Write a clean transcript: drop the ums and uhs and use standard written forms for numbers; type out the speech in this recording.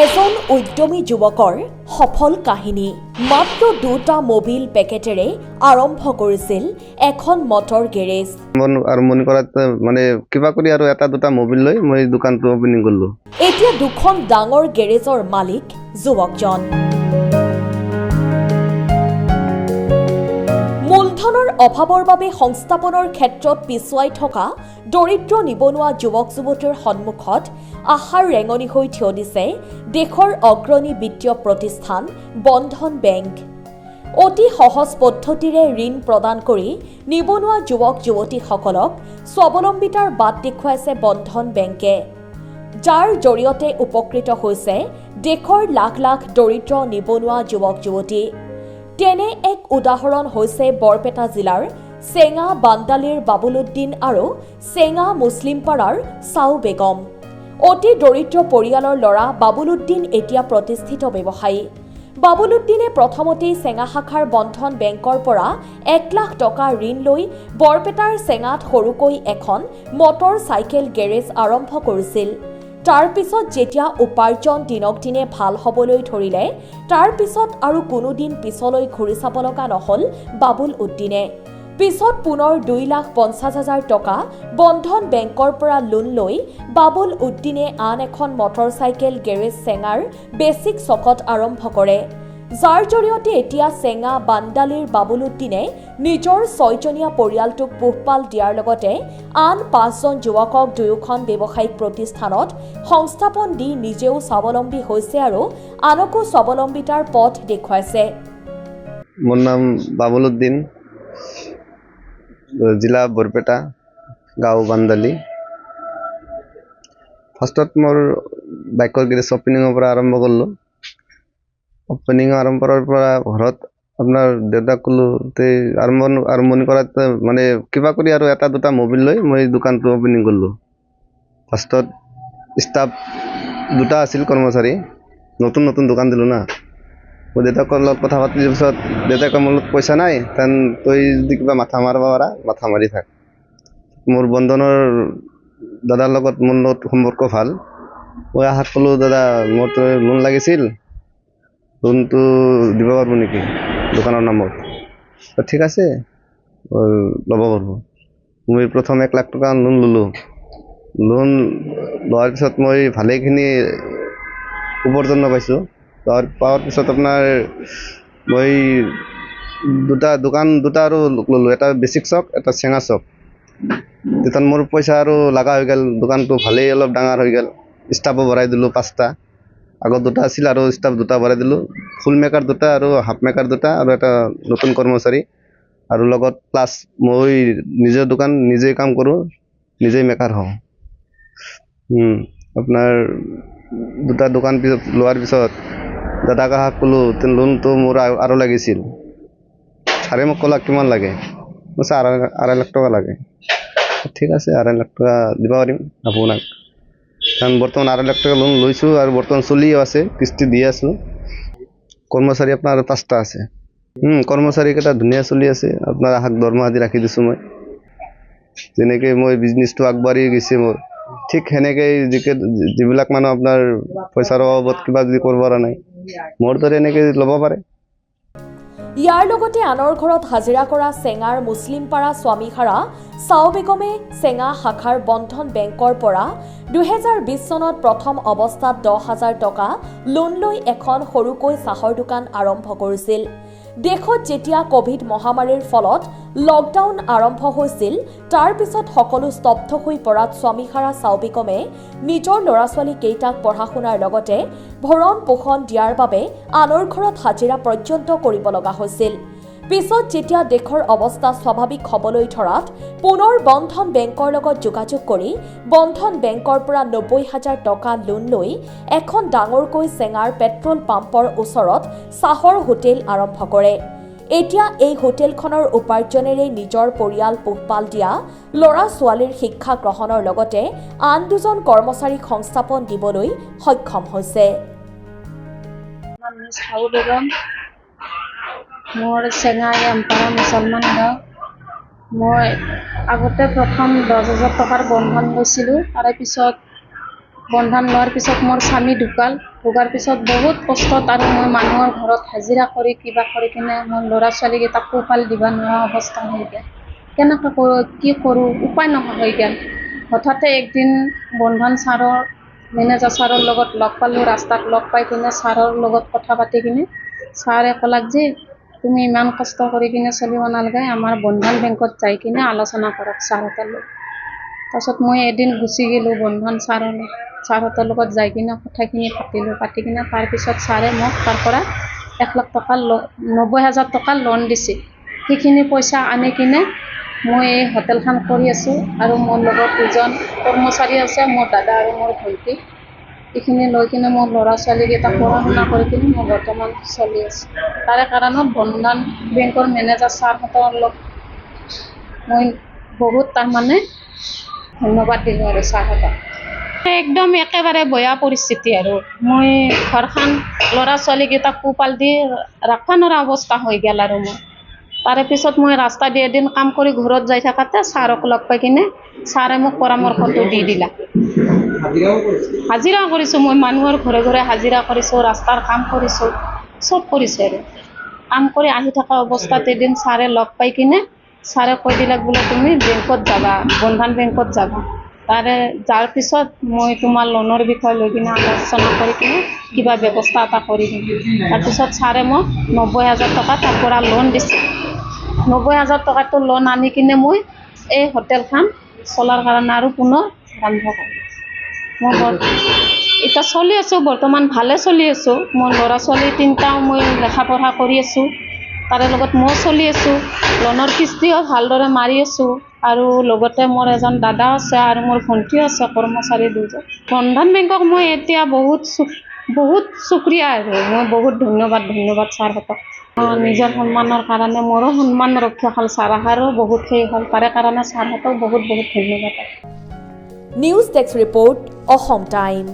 এজন উদ্যমী যুৱকৰ সফল কাহিনী মাত্ৰ দুটা মোবিল পেকেটেৰে আৰম্ভ কৰিছিল এখন মটৰ গেৰেজ। আৰম্ভণি কৰাত মানে কিবা কৰি আৰু এটা দুটা মোবিল লৈ মই দোকানটো ওপেনিং কৰিলো। এতিয়া দুখন ডাঙৰ গেৰেজৰ মালিক যুৱকজন। মূলধনৰ অভাৱৰ বাবে সংস্থাপনৰ ক্ষেত্ৰত পিছুৱাই থকা দৰিদ্ৰ নিবনুৱা যুৱক যুৱতীৰ সন্মুখত আশাৰ ৰেঙনি হৈ থিয় দিছে দেশৰ অগ্ৰণী বিত্তীয় প্ৰতিষ্ঠান বন্ধন বেংক। অতি সহজ পদ্ধতিৰে ঋণ প্ৰদান কৰি নিবনুৱা যুৱক যুৱতীসকলক স্বাৱলম্বিতাৰ বাট দেখুৱাইছে বন্ধন বেংকে, যাৰ জৰিয়তে উপকৃত হৈছে দেশৰ লাখ লাখ দৰিদ্ৰ নিবনুৱা যুৱক যুৱতী। তেনে এক উদাহৰণ হৈছে বৰপেটা জিলাৰ চেঙা বান্দালিৰ বাবুলুদ্দিন আৰু চেঙা মুছলিমপাৰাৰ চাও বেগম। অতি দৰিদ্ৰ পৰিয়ালৰ ল'ৰা বাবুলুদ্দিন এতিয়া প্ৰতিষ্ঠিত ব্যৱসায়ী। বাবুলুদ্দিনে প্ৰথমতেই চেঙা শাখাৰ বন্ধন বেংকৰ পৰা 1 লাখ টকা ঋণ লৈ বৰপেটাৰ চেঙাত সৰুকৈ এখন মটৰ চাইকেল গেৰেজ আৰম্ভ কৰিছিল। তাৰ পিছত যেতিয়া উপাৰ্জন দিনক দিনে ভাল হ'বলৈ ধৰিলে, তাৰ পিছত আৰু কোনোদিন পিছলৈ ঘূৰি চাব লগা নহ'ল বাবুল উদ্দিনে। পিছত পুনৰ 2,50,000 টকা বন্ধন বেংকৰ পৰা লোন লৈ বাবুল উদ্দিনে আন এখন মটৰ চাইকেল গেৰেজ চেঙাৰ বেচিক চকত আৰম্ভ কৰে, যাৰ জৰিয়তে এতিয়া চেঙা বান্দালিৰ বাবুল উদ্দিনে নিজৰ 6জনীয়া পৰিয়ালটোক পোহপাল দিয়াৰ লগতে আন 5জন যুৱকক দুয়োখন ব্যৱসায়িক প্ৰতিষ্ঠানত সংস্থাপন দি নিজেও স্বাৱলম্বী হৈছে আৰু আনকো স্বাৱলম্বিতাৰ পথ দেখুৱাইছে। মোৰ নাম বাবুল উদ্দিন, জিলা বৰপেটা, গাঁও বান্দালি। ফাৰ্ষ্টত মোৰ বাইকৰ গেৰেজ অপেনিঙৰ পৰা আৰম্ভ কৰিলোঁ। অপেনিং আৰম্ভৰ পৰা ঘৰত আপোনাৰ দেউতাক ক'লোঁ, আৰম্ভণি কৰাত মানে কিবা কৰি আৰু এটা দুটা মোবিল লৈ মই দোকানটো অপেনিং কৰিলোঁ। ফাৰ্ষ্টত ষ্টাফ দুটা আছিল কৰ্মচাৰী, নতুন দোকান দিলোঁ না। মই দেউতাকৰ লগত কথা পাতিৰ পিছত দেউতাকে মোৰ লগত পইচা নাই, তই যদি কিবা মাথা মাৰিব পাৰা মাথা মাৰি থাক। মোৰ বন্ধনৰ দাদাৰ লগত মোৰ লগত সম্পৰ্ক ভাল। মই আশাত ক'লোঁ, দাদা মোৰ লোন লাগিছিল, লোনটো দিব পাৰিব নেকি দোকানৰ নামত? ঠিক আছে ল'ব পাৰিব। মই প্ৰথম 1 লাখ টকা লোন ল'লোঁ। লোন লোৱাৰ পিছত মই ভালেখিনি উপাৰ্জন পাইছোঁ। পোৱাৰ পিছত আপোনাৰ মই দোকান দুটা আৰু ল'লোঁ, এটা বেচিক চক, এটা চেঙা চক। তেতিয়া মোৰ পইচা আৰু লগা হৈ গ'ল, দোকানটো ভালেই অলপ ডাঙৰ হৈ গ'ল। ষ্টাফো বঢ়াই দিলোঁ 5টা, আগত 2টা আছিল আৰু ষ্টাফ 2টা বঢ়াই দিলোঁ। ফুল মেকাৰ 2টা আৰু হাফ মেকাৰ 2টা আৰু এটা নতুন কৰ্মচাৰী, আৰু লগত প্লাছ মই নিজৰ দোকান নিজেই কাম কৰোঁ, নিজেই মেকাৰ হওঁ। আপোনাৰ 2টা দোকান লোৱাৰ পিছত দাদাক ক'লোঁ, লোনটো মোৰ আৰু লাগিছিল। ছাৰে মোক ক'লা কিমান লাগে? মই কৈছোঁ 2.5 লাখ টকা লাগে। ঠিক আছে 2.5 লাখ টকা দিব পাৰিম আপোনাক। কাৰণ বৰ্তমান 2.5 লাখ টকা লোন লৈছোঁ আৰু বৰ্তমান চলিও আছে, কিস্তি দি আছোঁ। কৰ্মচাৰী আপোনাৰ 5টা আছে। কৰ্মচাৰীকেইটা ধুনীয়া চলি আছে। আপোনাৰ আশাক দৰমহা দি ৰাখি দিছোঁ মই। যেনেকৈ মই বিজনেছটো আগবাঢ়ি গৈছে মোৰ, ঠিক সেনেকৈ যিবিলাক মানুহ আপোনাৰ পইচাৰ অভাৱত কিবা যদি কৰিব পৰা নাই, মোৰ দৰে এনেকৈ ল'ব পাৰে। ইয়াৰ লগতে আনৰ ঘৰত হাজিৰা কৰা চেঙাৰ মুছলিমপাৰা স্বামীহাৰা চাও বেগমে চেঙা শাখাৰ বন্ধন বেংকৰ পৰা 2020 চনত প্ৰথম অৱস্থাত 10,000 টকা লোন লৈ এখন সৰুকৈ চাহৰ দোকান আৰম্ভ কৰিছিল। দেশত যেতিয়া ক'ভিড মহামাৰীৰ ফলত লকডাউন আৰম্ভ হৈছিল, তাৰ পিছত সকলো স্তব্ধ হৈ পৰাত স্বামীহাৰা চাও বেগমে নিজৰ ল'ৰা ছোৱালী কেইটাক পঢ়া শুনাৰ লগতে ভৰণ পোষণ দিয়াৰ বাবে আনৰ ঘৰত হাজিৰা পৰ্যন্ত কৰিব লগা হৈছিল। পিছত যেতিয়া দেশৰ অৱস্থা স্বাভাৱিক হ'বলৈ ধৰাত পুনৰ বন্ধন বেংকৰ লগত যোগাযোগ কৰি বন্ধন বেংকৰ পৰা 90,000 টকা লোন লৈ এখন ডাঙৰকৈ চেঙাৰ পেট্ৰল পাম্পৰ ওচৰত চাহৰ হোটেল আৰম্ভ কৰে। এতিয়া এই হোটেলখনৰ উপাৰ্জনেৰে নিজৰ পৰিয়াল পোহপাল দিয়া, ল'ৰা ছোৱালীৰ শিক্ষা গ্ৰহণৰ লগতে আন 2জন কৰ্মচাৰীক সংস্থাপন দিবলৈ সক্ষম হৈছে। মোৰ চেঙা আমপাৰা মুছলমান গাঁও। মই আগতে প্ৰথম 10,000 টকাৰ বন্ধন লৈছিলোঁ। তাৰে পিছত বন্ধন লোৱাৰ পিছত মোৰ স্বামী ঢুকাল। ভোগাৰ পিছত বহুত কষ্টত আৰু মই মানুহৰ ঘৰত হাজিৰা কৰি কিবা কৰি কিনে মই ল'ৰা ছোৱালীকেইটাক পোহপাল দিব নোৱাৰা অৱস্থা হৈ গ'ল। কেনেকৈ কৰোঁ, কি কৰোঁ, উপায় নোহোৱা হৈ গ'ল। হঠাতে একদিন বন্ধন ছাৰৰ মেনেজাৰ ছাৰৰ লগত লগ পালোঁ, ৰাস্তাত লগ পাই কিনে ছাৰৰ লগত কথা পাতি কিনে ছাৰে ক'লাক যে তুমি ইমান কষ্ট কৰি কিনে চলিব নালাগে, আমাৰ বন্ধন বেংকত যাই কিনে আলোচনা কৰক ছাৰহঁতৰ লগত। তাৰপিছত মই এদিন গুচি গ'লোঁ বন্ধন ছাৰহঁতৰ লগত যাই কিনে কথাখিনি পাতিলোঁ, পাতি কিনে তাৰপিছত ছাৰে মোক তাৰ পৰা 1 লাখ টকা 90,000 টকা লোন দিছিল। সেইখিনি পইচা আনি কিনে মই এই হোটেলখন কৰি আছোঁ আৰু মোৰ লগত 2জন কৰ্মচাৰী আছে, মোৰ দাদা আৰু মোৰ ভণ্টি। এইখিনি লৈ কিনে মোৰ ল'ৰা ছোৱালীকেইটা পঢ়া শুনা কৰি কিনে মই বৰ্তমান চলি আছোঁ। তাৰে কাৰণত বন্ধন বেংকৰ মেনেজাৰ ছাৰহঁতৰ লগত মই বহুত তাৰমানে ধন্যবাদ দিলোঁ আৰু ছাৰহঁতক। একদম একেবাৰে বেয়া পৰিস্থিতি আৰু মই ঘৰখন ল'ৰা ছোৱালীকেইটাক পোহপাল দি ৰাখিব নোৱাৰা অৱস্থা হৈ গ'ল আৰু মই। তাৰে পিছত মই ৰাস্তা দি এদিন কাম কৰি ঘৰত যাই থাকোঁতে ছাৰক লগ পাই কিনে ছাৰে মোক পৰামৰ্শটো দি দিলা। হাজিৰাও কৰিছোঁ মই, মানুহৰ ঘৰে ঘৰে হাজিৰা কৰিছোঁ, ৰাস্তাৰ কাম কৰিছোঁ, চব কৰিছোঁ আৰু কাম কৰি আহি থকা অৱস্থাত এদিন ছাৰে লগ পাই কিনে ছাৰে কৈ দিলাক বোলে তুমি বেংকত যাবা, বন্ধন বেংকত যাবা। তাৰে যাৰ পিছত মই তোমাৰ লোনৰ বিষয়ে লৈ কিনে আলোচনা কৰি কিনে কিবা ব্যৱস্থা এটা কৰি দিম। তাৰপিছত ছাৰে মোক 90,000 টকা তাৰ পৰা লোন দিছে। 90,000 টকাটো লোন আনি কিনে মই এই হোটেলখন চলাৰ কাৰণে আৰু পুনৰ আৰম্ভ কৰিলোঁ। মই এতিয়া চলি আছোঁ, বৰ্তমান ভালে চলি আছোঁ। মোৰ ল'ৰা ছোৱালী 3টাও মই লেখা পঢ়া কৰি আছোঁ, তাৰে লগত মই চলি আছোঁ। লোনৰ কিস্তিও ভালদৰে মাৰি আছোঁ আৰু লগতে মোৰ এজন দাদা আছে আৰু মোৰ ভণ্টিও আছে, কৰ্মচাৰী 2জন। বন্ধন বেংকক মই এতিয়া বহুত শুক্ৰিয়া আৰু মই বহুত ধন্যবাদ ছাৰহঁতক। নিজৰ সন্মানৰ কাৰণে মোৰো সন্মান ৰক্ষা হ'ল, ছাৰহঁতৰো বহুত সেই হ'ল, তাৰে কাৰণে ছাৰহঁতক বহুত ধন্যবাদ। News desk report, Assam time.